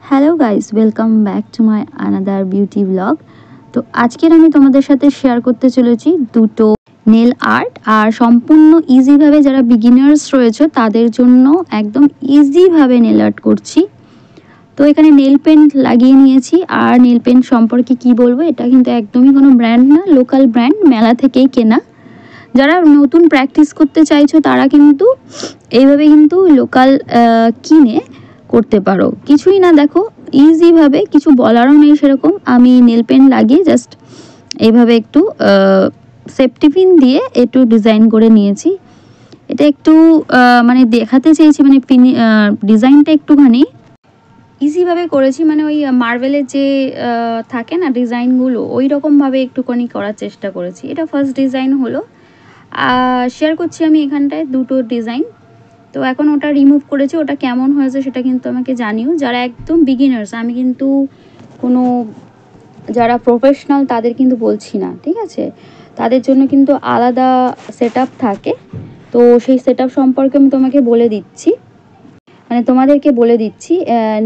Hello guys, welcome back to my another beauty blog. তো আজকের আমি তোমাদের সাথে শেয়ার করতে চলেছি দুটো নেল আর্ট, আর সম্পূর্ণ ইজিভাবে যারা বিগিনার্স রয়েছে তাদের জন্য একদম ইজিভাবে নেল আর্ট করছি। তো এখানে নেল পেন্ট লাগিয়ে নিয়েছি। আর নেল পেন্ট সম্পর্কে কি বলবো, এটা কিন্তু একদমই কোনো ব্র্যান্ড না, লোকাল ব্র্যান্ড, মেলা থেকেই কেনা। যারা নতুন প্র্যাকটিস করতে চাইছো তারা কিন্তু এইভাবে কিন্তু লোকাল কিনে করতে পারো। কিছুই না, দেখো ইজিভাবে, কিছু বলারও নেই সেরকম। আমি নেল পেন লাগিয়ে জাস্ট এইভাবে একটু সেফটি পিন দিয়ে একটু ডিজাইন করে নিয়েছি। এটা একটু মানে দেখাতে চেয়েছি, মানে ডিজাইনটা একটুখানি ইজিভাবে করেছি, মানে ওই মার্বেলের যে থাকে না ডিজাইনগুলো, ওই রকমভাবে একটুখানি করার চেষ্টা করেছি। এটা ফার্স্ট ডিজাইন হলো। শেয়ার করছি আমি এখানটায় দুটো ডিজাইন। তো এখন ওটা রিমুভ করেছি, ওটা কেমন হয়েছে সেটা কিন্তু আমাকে জানিও। যারা একদম বিগিনার্স, আমি কিন্তু কোনো যারা প্রফেশনাল তাদের কিন্তু বলছি না, ঠিক আছে? তাদের জন্য কিন্তু আলাদা সেট থাকে। তো সেই সেট সম্পর্কে আমি তোমাকে বলে দিচ্ছি, মানে তোমাদেরকে বলে দিচ্ছি।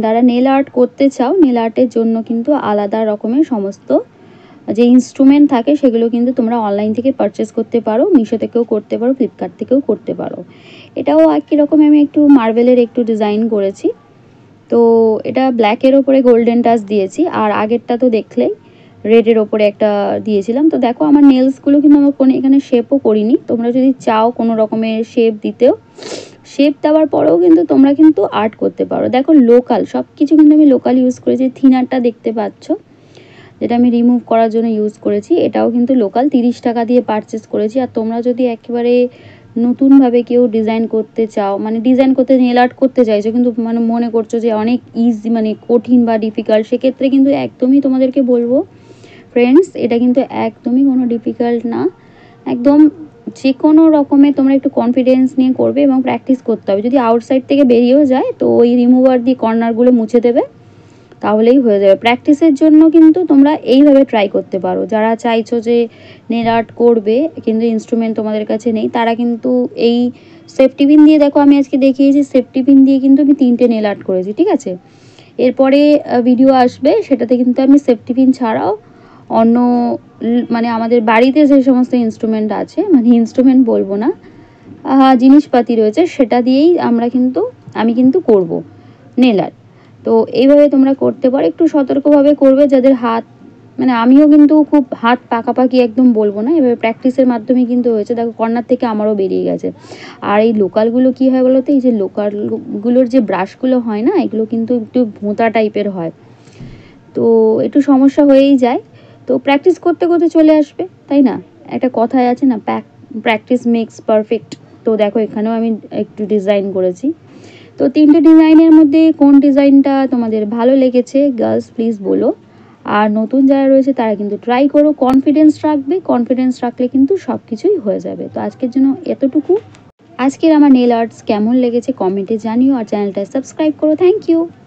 যারা নেল আর্ট করতে চাও, নেল আর্টের জন্য কিন্তু আলাদা রকমের সমস্ত যে ইনস্ট্রুমেন্ট থাকে সেগুলো কিন্তু তোমরা অনলাইন থেকে পারচেস করতে পারো, মিশো থেকেও করতে পারো, ফ্লিপকার্ট থেকেও করতে পারো। এটাও একই রকম আমি একটু মার্বেলের একটু ডিজাইন করেছি। তো এটা ব্ল্যাকের ওপরে গোল্ডেন টাচ দিয়েছি, আর আগেরটা তো দেখলেই রেডের ওপরে একটা দিয়েছিলাম। তো দেখো আমার নেলসগুলো কিন্তু আমার কোনো এখানে শেপও করিনি। তোমরা যদি চাও কোনো রকমের শেপ দিতেও, শেপ দেওয়ার পরেও কিন্তু তোমরা কিন্তু আর্ট করতে পারো। দেখো লোকাল সব কিছু কিন্তু আমি লোকাল ইউজ করেছি। থিনারটা দেখতে পাচ্ছ, যেটা আমি রিমুভ করার জন্য ইউজ করেছি, এটাও কিন্তু লোকাল, 30 টাকা দিয়ে পারচেস করেছি। আর তোমরা যদি একেবারে নতুনভাবে কেউ ডিজাইন করতে চাও, মানে ডিজাইন করতে, নেল আর্ট করতে চাইছো কিন্তু মানে মনে করছো যে অনেক ইজি, মানে কঠিন বা ডিফিকাল্ট, সেক্ষেত্রে কিন্তু একদমই তোমাদেরকে বলবো ফ্রেন্ডস, এটা কিন্তু একদমই কোনো ডিফিকাল্ট না। একদম যে কোনো রকমের তোমরা একটু কনফিডেন্স নিয়ে করবে এবং প্র্যাকটিস করতে হবে। যদি আউটসাইড থেকে বেরিয়েও যায় তো ওই রিমুভার দিয়ে কর্নারগুলো মুছে দেবে, তাহলেই হয়ে যাবে। প্র্যাকটিসের জন্য কিন্তু তোমরা এইভাবে ট্রাই করতে পারো। যারা চাইছো যে নেল আর্ট করবে কিন্তু ইনস্ট্রুমেন্ট তোমাদের কাছে নেই, তারা কিন্তু এই সেফটি পিন দিয়ে, দেখো আমি আজকে দেখিয়েছি, সেফটি পিন দিয়ে কিন্তু আমি 3টে নেল আর্ট করেছি, ঠিক আছে? এরপরে ভিডিও আসবে, সেটাতে কিন্তু আমি সেফটি পিন ছাড়াও অন্য মানে আমাদের বাড়িতে যে সমস্ত ইনস্ট্রুমেন্ট আছে, মানে ইনস্ট্রুমেন্ট বলবো না, জিনিসপাতি রয়েছে, সেটা দিয়েই আমি কিন্তু করব নেল আর্ট। তো এইভাবে তোমরা করতে পারো, একটু সতর্কভাবে করবে যাদের হাত, মানে আমিও কিন্তু খুব হাত পাকাপাকি একদম বলবো না, এভাবে প্র্যাকটিসের মাধ্যমে কিন্তু হয়েছে। দেখো কর্নার থেকে আমারও বেরিয়ে গেছে। আর এই লোকালগুলো কী হয় বলো তো, এই যে লোকালগুলোর যে ব্রাশগুলো হয় না, এগুলো কিন্তু একটু ভোঁতা টাইপের হয়, তো একটু সমস্যা হয়েই যায়। তো প্র্যাকটিস করতে করতে চলে আসবে, তাই না? একটা কথাই আছে না, প্র্যাকটিস মেক্স পারফেক্ট। তো দেখো এখানেও আমি একটু ডিজাইন করেছি। তো 3টে ডিজাইনের মধ্যে কোন ডিজাইনটা তোমাদের ভালো লেগেছে গার্লস প্লিজ বলো। আর নতুন যারা রয়েছে তারা কিন্তু ট্রাই করো, কনফিডেন্স রাখবে, কনফিডেন্স রাখলে কিন্তু সব কিছুই হয়ে যাবে। তো আজকের জন্য এতটুকু। আজকের আমার নেল আর্টস কেমন লেগেছে কমেন্টে জানিও, আর চ্যানেলটা সাবস্ক্রাইব করো। Thank you.